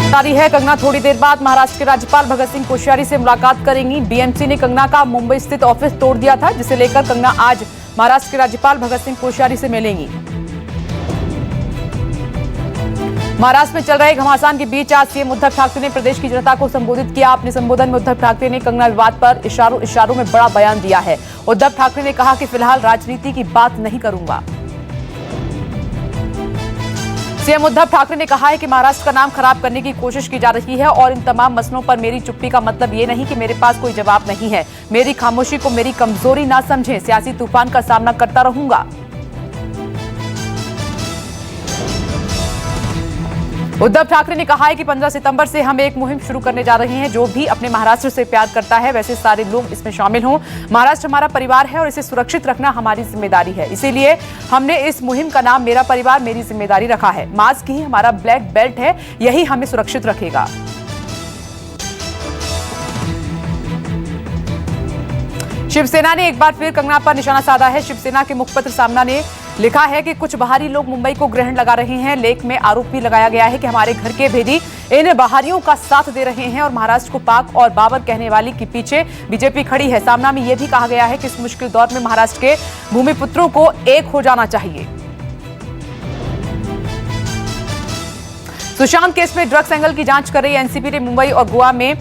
जारी है। कंगना थोड़ी देर बाद महाराष्ट्र के राज्यपाल भगत सिंह कोश्यारी से मुलाकात करेंगी। बीएमसी ने कंगना का मुंबई स्थित ऑफिस तोड़ दिया था, जिसे लेकर कंगना आज महाराष्ट्र के राज्यपाल भगत सिंह कोश्यारी से मिलेंगी। महाराष्ट्र में चल रहे घमासान के बीच आज सीएम उद्धव ठाकरे ने प्रदेश की जनता को संबोधित किया। अपने संबोधन में उद्धव ठाकरे ने कंगना विवाद पर इशारों में बड़ा बयान दिया है। उद्धव ठाकरे ने कहा कि फिलहाल राजनीति की बात नहीं करूंगा। सीएम उद्धव ठाकरे ने कहा है कि महाराष्ट्र का नाम खराब करने की कोशिश की जा रही है और इन तमाम मसलों पर मेरी चुप्पी का मतलब ये नहीं कि मेरे पास कोई जवाब नहीं है। मेरी खामोशी को मेरी कमजोरी ना समझें। सियासी तूफान का सामना करता रहूंगा। उद्धव ठाकरे ने कहा है कि 15 सितंबर से हम एक मुहिम शुरू करने जा रहे हैं। जो भी अपने महाराष्ट्र से प्यार करता है वैसे सारे लोग इसमें शामिल हों। महाराष्ट्र हमारा परिवार है और इसे सुरक्षित रखना हमारी जिम्मेदारी है। इसीलिए हमने इस मुहिम का नाम मेरा परिवार मेरी जिम्मेदारी रखा है। मास्क ही हमारा ब्लैक बेल्ट है, यही हमें सुरक्षित रखेगा। शिवसेना ने एक बार फिर कंगना पर निशाना साधा है। शिवसेना के मुखपत्र सामना ने लिखा है कि कुछ बाहरी लोग मुंबई को ग्रहण लगा रहे हैं। लेख में आरोप भी लगाया गया है कि हमारे घर के भेदी इन बाहरियों का साथ दे रहे हैं और महाराष्ट्र को पाक और बाबर कहने वाली के पीछे बीजेपी खड़ी है। सामना में यह भी कहा गया है कि इस मुश्किल दौर में महाराष्ट्र के भूमिपुत्रों को एक हो जाना चाहिए। सुशांत केस में ड्रग्स एंगल की जांच कर रही एनसीबी ने मुंबई और गोवा में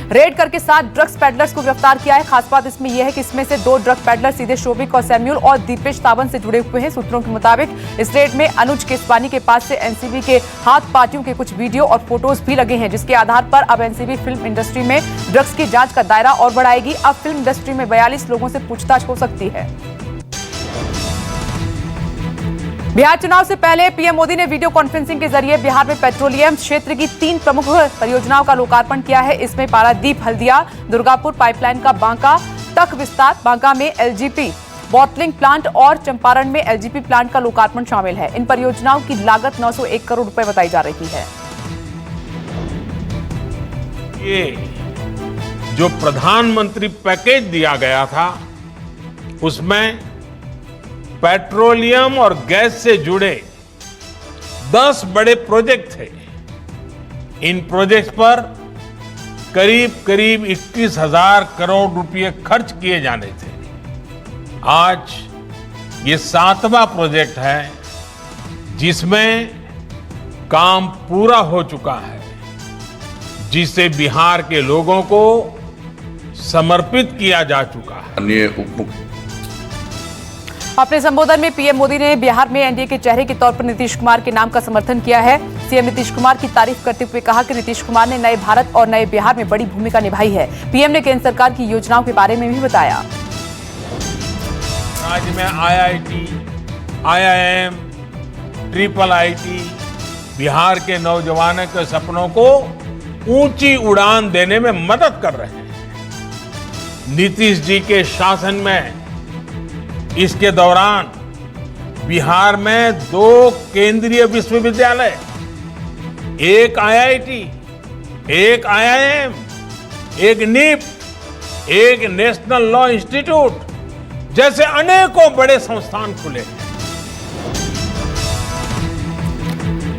रेड करके 7 ड्रग्स पैडलर्स को गिरफ्तार किया है। खास बात इसमें यह है कि इसमें से 2 ड्रग पैडलर सीधे शोभिक और सैम्यूल और दीपेश सावंत से जुड़े हुए हैं। सूत्रों के मुताबिक इस रेड में अनुज केसवानी के पास से एनसीबी के हाथ पार्टियों के कुछ वीडियो और फोटोज भी लगे हैं, जिसके आधार पर अब एनसीबी फिल्म इंडस्ट्री में ड्रग्स की जांच का दायरा और बढ़ाएगी। अब फिल्म इंडस्ट्री में 42 लोगों से पूछताछ हो सकती है। बिहार चुनाव से पहले पीएम मोदी ने वीडियो कॉन्फ्रेंसिंग के जरिए बिहार में पेट्रोलियम क्षेत्र की 3 प्रमुख परियोजनाओं का लोकार्पण किया है। इसमें पारादीप हल्दिया दुर्गापुर पाइपलाइन का बांका तक विस्तार, बांका में एलजीपी बॉटलिंग प्लांट और चंपारण में एलजीपी प्लांट का लोकार्पण शामिल है। इन परियोजनाओं की लागत 901 करोड़ रुपए बताई जा रही है। ये जो प्रधानमंत्री पैकेज दिया गया था उसमें पेट्रोलियम और गैस से जुड़े 10 बड़े प्रोजेक्ट थे। इन प्रोजेक्ट्स पर करीब 21,000 करोड़ रुपए खर्च किए जाने थे। आज ये 7वां प्रोजेक्ट है जिसमें काम पूरा हो चुका है, जिसे बिहार के लोगों को समर्पित किया जा चुका है। अपने संबोधन में पीएम मोदी ने बिहार में एनडीए के चेहरे के तौर पर नीतीश कुमार के नाम का समर्थन किया है। सीएम नीतीश कुमार की तारीफ करते हुए कहा कि नीतीश कुमार ने नए भारत और नए बिहार में बड़ी भूमिका निभाई है। पीएम ने केंद्र सरकार की योजनाओं के बारे में भी बताया। राज्य में IIT, IIM, triple IT Bihar के नौजवानों के सपनों को ऊंची उड़ान देने में मदद कर रहे हैं। नीतीश जी के शासन में इसके दौरान बिहार में 2 केंद्रीय विश्वविद्यालय, 1 IIT, 1 IIM, 1 NIFT, 1 national law institute जैसे अनेकों बड़े संस्थान खुले हैं।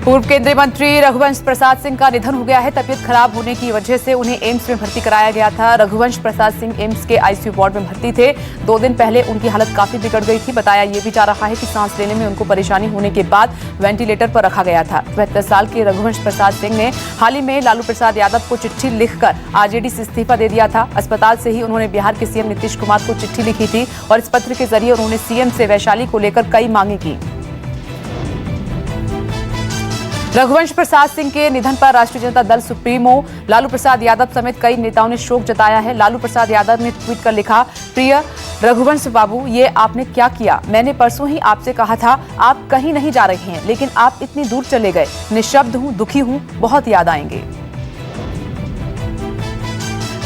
पूर्व केंद्रीय मंत्री रघुवंश प्रसाद सिंह का निधन हो गया है। तबीयत खराब होने की वजह से उन्हें एम्स में भर्ती कराया गया था। रघुवंश प्रसाद सिंह एम्स के आईसीयू वार्ड में भर्ती थे। 2 दिन पहले उनकी हालत काफी बिगड़ गई थी। बताया ये भी जा रहा है कि सांस लेने में उनको परेशानी होने के बाद वेंटिलेटर पर रखा गया था। 72 साल के रघुवंश प्रसाद सिंह ने हाल ही में लालू प्रसाद यादव को चिट्ठी लिखकर आरजेडी से इस्तीफा दे दिया था। अस्पताल से ही उन्होंने बिहार के सीएम नीतीश कुमार को चिट्ठी लिखी थी और इस पत्र के जरिए उन्होंने सीएम से वैशाली को लेकर कई मांगे की। रघुवंश प्रसाद सिंह के निधन पर राष्ट्रीय जनता दल सुप्रीमो लालू प्रसाद यादव समेत कई नेताओं ने शोक जताया है। लालू प्रसाद यादव ने ट्वीट कर लिखा, प्रिय रघुवंश बाबू, ये आपने क्या किया? मैंने परसों ही आपसे कहा था आप कहीं नहीं जा रहे हैं, लेकिन आप इतनी दूर चले गए। निःशब्द हूं, दुखी हूं, बहुत याद आएंगे।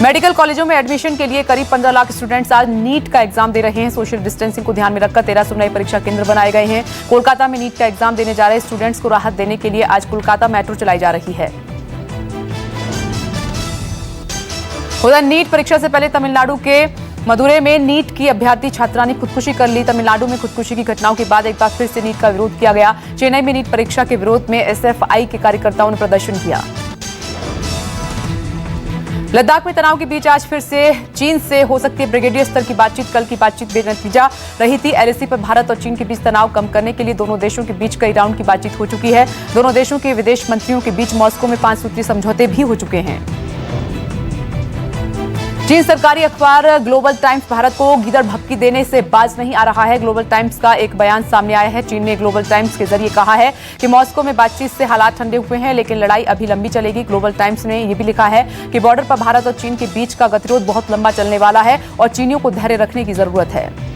मेडिकल कॉलेजों में एडमिशन के लिए करीब 15 लाख स्टूडेंट्स आज नीट का एग्जाम दे रहे हैं। सोशल डिस्टेंसिंग को ध्यान में रखकर 1300 नए परीक्षा केंद्र बनाए गए हैं। कोलकाता में नीट का एग्जाम देने जा रहे स्टूडेंट्स को राहत देने के लिए आज कोलकाता मेट्रो चलाई जा रही है। उधर नीट परीक्षा से पहले तमिलनाडु के मदुरै में नीट की अभ्यर्थी छात्रा ने खुदकुशी कर ली। तमिलनाडु में खुदकुशी की घटनाओं के बाद एक बार फिर से नीट का विरोध किया गया। चेन्नई में नीट परीक्षा के विरोध में एसएफआई के कार्यकर्ताओं ने प्रदर्शन किया। लद्दाख में तनाव के बीच आज फिर से चीन से हो सकती है ब्रिगेडियर स्तर की बातचीत। कल की बातचीत बेनतीजा रही थी। एलएसी पर भारत और चीन के बीच तनाव कम करने के लिए दोनों देशों के बीच कई राउंड की बातचीत हो चुकी है। दोनों देशों के विदेश मंत्रियों के बीच मॉस्को में 5 सूत्रीय समझौते भी हो चुके हैं। चीन सरकारी अखबार ग्लोबल टाइम्स भारत को गीदड़ भक्की देने से बाज नहीं आ रहा है। ग्लोबल टाइम्स का एक बयान सामने आया है। चीन ने ग्लोबल टाइम्स के जरिए कहा है कि मॉस्को में बातचीत से हालात ठंडे हुए हैं, लेकिन लड़ाई अभी लंबी चलेगी। ग्लोबल टाइम्स ने यह भी लिखा है कि बॉर्डर पर भारत और चीन के बीच का गतिरोध बहुत लंबा चलने वाला है और चीनियों को धैर्य रखने की जरूरत है।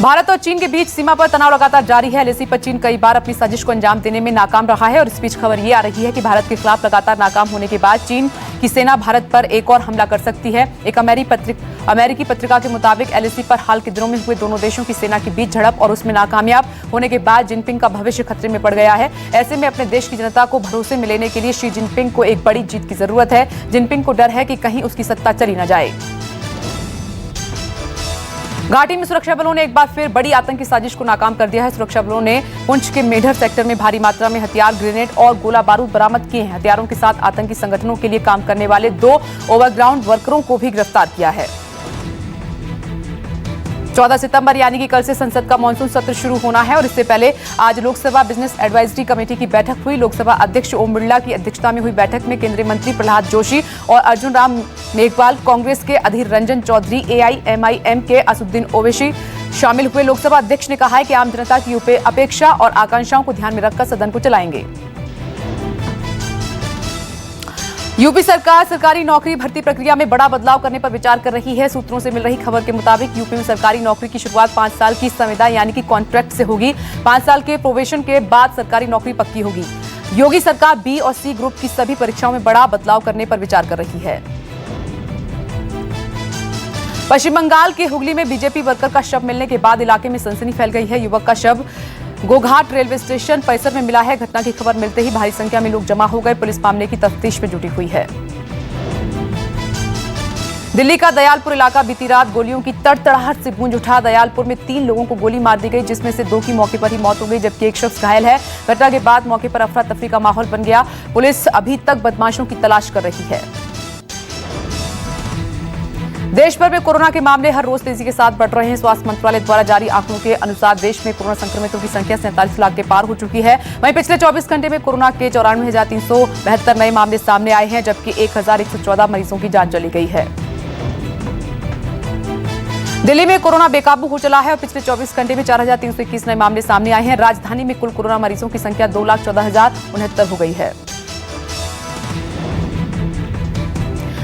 भारत और चीन के बीच सीमा पर तनाव लगातार जारी है। एलएसी पर चीन कई बार अपनी साजिश को अंजाम देने में नाकाम रहा है और इस बीच खबर ये आ रही है कि भारत के खिलाफ लगातार नाकाम होने के बाद चीन की सेना भारत पर एक और हमला कर सकती है। एक अमेरिकी पत्रिका के मुताबिक एलएसी पर हाल के दिनों में हुए दोनों देशों की सेना के बीच झड़प और उसमें नाकामयाब होने के बाद जिनपिंग का भविष्य खतरे में पड़ गया है। ऐसे में अपने देश की जनता को भरोसे में लेने के लिए शी जिनपिंग को एक बड़ी जीत की जरूरत है। जिनपिंग को डर है कि कहीं उसकी सत्ता चली न जाए। घाटी में सुरक्षा बलों ने एक बार फिर बड़ी आतंकी साजिश को नाकाम कर दिया है। सुरक्षा बलों ने पुंछ के मेढर सेक्टर में भारी मात्रा में हथियार, ग्रेनेड और गोला बारूद बरामद किए हैं। हथियारों के साथ आतंकी संगठनों के लिए काम करने वाले 2 ओवरग्राउंड वर्करों को भी गिरफ्तार किया है। 14 सितंबर यानी कि कल से संसद का मानसून सत्र शुरू होना है और इससे पहले आज लोकसभा बिजनेस एडवाइजरी कमेटी की बैठक हुई। लोकसभा अध्यक्ष ओम बिरला की अध्यक्षता में हुई बैठक में केंद्रीय मंत्री प्रहलाद जोशी और अर्जुन राम मेघवाल, कांग्रेस के अधीर रंजन चौधरी, एआईएमआईएम के असदुद्दीन ओवैसी शामिल हुए। लोकसभा अध्यक्ष ने कहा है कि आम जनता की अपेक्षा और आकांक्षाओं को ध्यान में रखकर सदन को चलाएंगे। यूपी सरकार सरकारी नौकरी भर्ती प्रक्रिया में बड़ा बदलाव करने पर विचार कर रही है। सूत्रों से मिल रही खबर के मुताबिक यूपी में सरकारी नौकरी की शुरुआत 5 साल की संविदा यानी कि कॉन्ट्रैक्ट से होगी। 5 साल के प्रोबेशन के बाद सरकारी नौकरी पक्की होगी। योगी सरकार बी और सी ग्रुप की सभी परीक्षाओं में बड़ा बदलाव करने पर विचार कर रही है। पश्चिम बंगाल के हुगली में बीजेपी वर्कर का शव मिलने के बाद इलाके में सनसनी फैल गई है। युवक का शव गोघाट रेलवे स्टेशन परिसर में मिला है। घटना की खबर मिलते ही भारी संख्या में लोग जमा हो गए। पुलिस मामले की तफ्तीश में जुटी हुई है। दिल्ली का दयालपुर इलाका बीती रात गोलियों की तड़तड़ाहट से गूंज उठा। दयालपुर में 3 लोगों को गोली मार दी गई, जिसमें से 2 की मौके पर ही मौत हो गई, जबकि एक शख्स घायल है। घटना के बाद मौके पर अफरा तफरी का माहौल बन गया। पुलिस अभी तक बदमाशों की तलाश कर रही है। देश भर में कोरोना के मामले हर रोज तेजी के साथ बढ़ रहे हैं। स्वास्थ्य मंत्रालय द्वारा जारी आंकड़ों के अनुसार देश में कोरोना संक्रमितों की संख्या 47 लाख के पार हो चुकी है। वहीं पिछले 24 घंटे में कोरोना के 94,372 नए मामले सामने आए हैं, जबकि 1,114 मरीजों की जान चली गई है। दिल्ली में कोरोना बेकाबू हो चला है और पिछले 24 घंटे में 4,321 नए मामले सामने आए हैं। राजधानी में कुल कोरोना मरीजों की संख्या 2,14,069 हो गई है।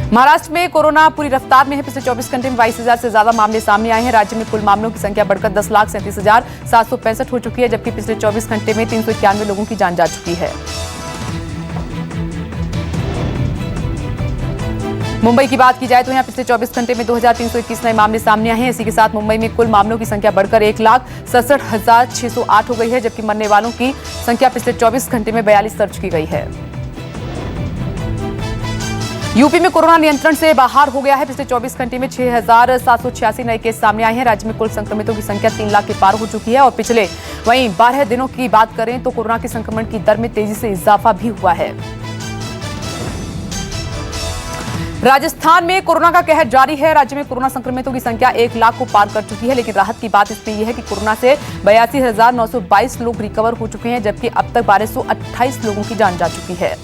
महाराष्ट्र में कोरोना पूरी रफ्तार में है। पिछले 24 घंटे में 22,000 से ज्यादा मामले सामने आए हैं। राज्य में कुल मामलों की संख्या बढ़कर 10,37,765 हो चुकी है, जबकि पिछले 24 घंटे में 391 लोगों की जान जा चुकी है। मुंबई की बात की जाए तो यहां पिछले 24 घंटे में 2,321 नए मामले सामने आए हैं। इसी के साथ मुंबई में कुल मामलों की संख्या बढ़कर 1,67,608 हो गई है, जबकि मरने वालों की संख्या पिछले 24 घंटे में 42 दर्ज की गई है। यूपी में कोरोना नियंत्रण से बाहर हो गया है। पिछले 24 घंटे में 6,786 नए केस सामने आए हैं। राज्य में कुल संक्रमितों की संख्या 3 लाख के पार हो चुकी है और पिछले 12 दिनों की बात करें तो कोरोना के संक्रमण की दर में तेजी से इजाफा भी हुआ है। राजस्थान में कोरोना का कहर जारी है। राज्य में कोरोना संक्रमितों की संख्या 1 लाख को पार कर चुकी है, लेकिन राहत की बात इसमें यह है कि कोरोना से 82,922 लोग रिकवर हो चुके हैं, जबकि अब तक 1,228 लोगों की जान जा चुकी है।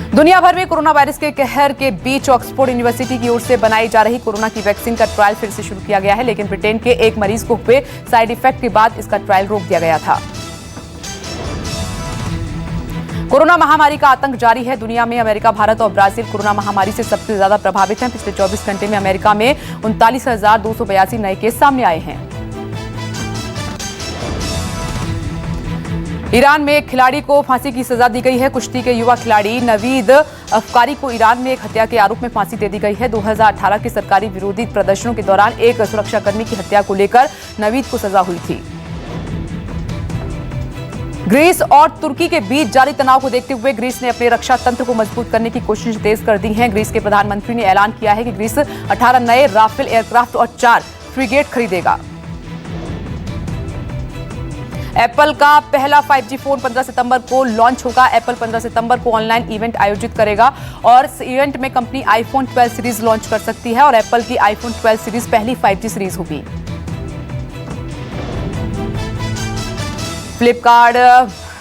दुनिया भर में कोरोना वायरस के कहर के बीच ऑक्सफोर्ड यूनिवर्सिटी की ओर से बनाई जा रही कोरोना की वैक्सीन का ट्रायल फिर से शुरू किया गया है, लेकिन ब्रिटेन के एक मरीज को हुए साइड इफेक्ट के बाद इसका ट्रायल रोक दिया गया था। कोरोना महामारी का आतंक जारी है। दुनिया में अमेरिका, भारत और ब्राजील कोरोना महामारी से सबसे ज्यादा प्रभावित हैं। पिछले 24 घंटे में अमेरिका में 39,282 नए केस सामने आए हैं। ईरान में एक खिलाड़ी को फांसी की सजा दी गई है। कुश्ती के युवा खिलाड़ी नवीद अफकारी को ईरान में एक हत्या के आरोप में फांसी दे दी गई है। 2018 के सरकारी विरोधी प्रदर्शनों के दौरान एक सुरक्षाकर्मी की हत्या को लेकर नवीद को सजा हुई थी। ग्रीस और तुर्की के बीच जारी तनाव को देखते हुए ग्रीस ने अपने रक्षा तंत्र को मजबूत करने की कोशिश तेज कर दी है। ग्रीस के प्रधानमंत्री ने ऐलान किया है कि ग्रीस 18 नए राफेल एयरक्राफ्ट और 4 फ्रिगेट खरीदेगा। एप्पल का पहला 5G फोन 15 सितंबर को लॉन्च होगा। एप्पल 15 सितंबर को ऑनलाइन इवेंट आयोजित करेगा और इस इवेंट में कंपनी आईफोन 12 सीरीज लॉन्च कर सकती है और एप्पल की आईफोन 12 सीरीज पहली 5G सीरीज होगी। Flipkart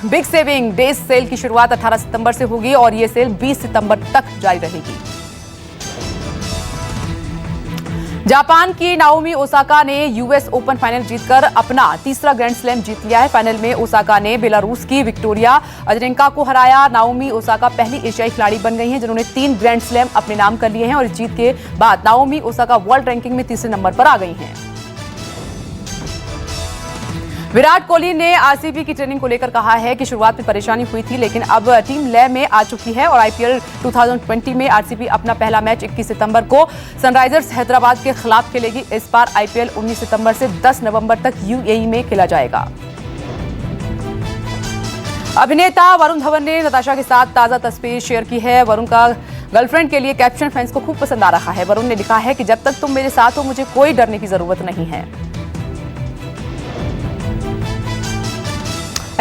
big saving days cell की शुरुआत 18 सितंबर से होगी और यह सेल 20 सितंबर तक जारी रहेगी। जापान की नाओमी ओसाका ने यूएस ओपन फाइनल जीतकर अपना तीसरा ग्रैंड स्लैम जीत लिया है। फाइनल में ओसाका ने बेलारूस की विक्टोरिया अजरेंका को हराया। नाओमी ओसाका पहली एशियाई खिलाड़ी बन गई हैं जिन्होंने 3 ग्रैंड स्लैम अपने नाम कर लिए हैं और इस जीत के बाद नाओमी ओसाका वर्ल्ड रैंकिंग में तीसरे नंबर पर आ गई हैं। विराट कोहली ने आरसीबी की ट्रेनिंग को लेकर कहा है कि शुरुआत में परेशानी हुई थी लेकिन अब टीम लय में आ चुकी है और आईपीएल 2020 में आरसीबी अपना पहला मैच 21 सितंबर को सनराइजर्स हैदराबाद के खिलाफ खेलेगी। इस बार आईपीएल 19 सितंबर से 10 नवंबर तक यूएई में खेला जाएगा। अभिनेता वरुण धवन ने नताशा के साथ ताजा तस्वीर शेयर की है। वरुण का गर्लफ्रेंड के लिए कैप्शन फैंस को खूब पसंद आ रहा है। वरुण ने लिखा है कि जब तक तुम मेरे साथ हो मुझे कोई डरने की जरूरत नहीं है।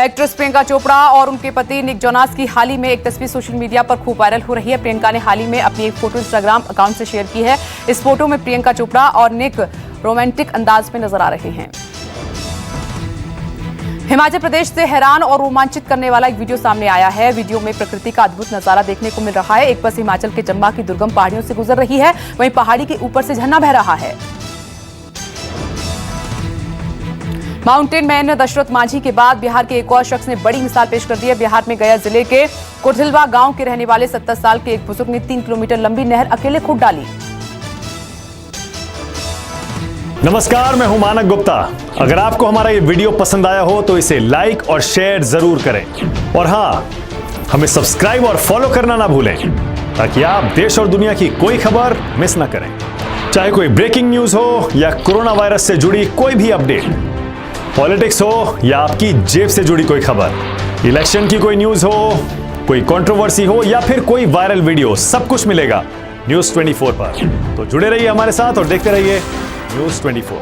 एक्ट्रेस प्रियंका चोपड़ा और उनके पति निक जोनास की हाल ही में एक तस्वीर सोशल मीडिया पर खूब वायरल हो रही है। प्रियंका ने हाल ही में अपनी एक फोटो इंस्टाग्राम अकाउंट से शेयर की है। इस फोटो में प्रियंका चोपड़ा और निक रोमांटिक अंदाज में नजर आ रहे हैं। हिमाचल प्रदेश से हैरान और रोमांचित करने वाला एक वीडियो सामने आया है। वीडियो में प्रकृति का अद्भुत नजारा देखने को मिल रहा है। एक बस हिमाचल के चंबा की दुर्गम पहाड़ियों से गुजर रही है, वहीं पहाड़ी के ऊपर से झरना बह रहा है। माउंटेन मैन दशरथ मांझी के बाद बिहार के एक और शख्स ने बड़ी मिसाल पेश कर दी है। बिहार में गया जिले के कुरथिलवा गांव के रहने वाले 70 साल के एक बुजुर्ग ने 3 किलोमीटर लंबी नहर अकेले खोद डाली। नमस्कार, मैं हूं मानक गुप्ता। अगर आपको हमारा ये वीडियो पसंद आया हो तो इसे लाइक और शेयर जरूर करें और हाँ, हमें सब्सक्राइब और फॉलो करना ना भूलें ताकि आप देश और दुनिया की कोई खबर मिस ना करें। चाहे कोई ब्रेकिंग न्यूज हो या कोरोना वायरस से जुड़ी कोई भी अपडेट, पॉलिटिक्स हो या आपकी जेब से जुड़ी कोई खबर, इलेक्शन की कोई न्यूज हो, कोई कंट्रोवर्सी हो या फिर कोई वायरल वीडियो, सब कुछ मिलेगा न्यूज़ 24 पर। तो जुड़े रहिए हमारे साथ और देखते रहिए न्यूज़ 24।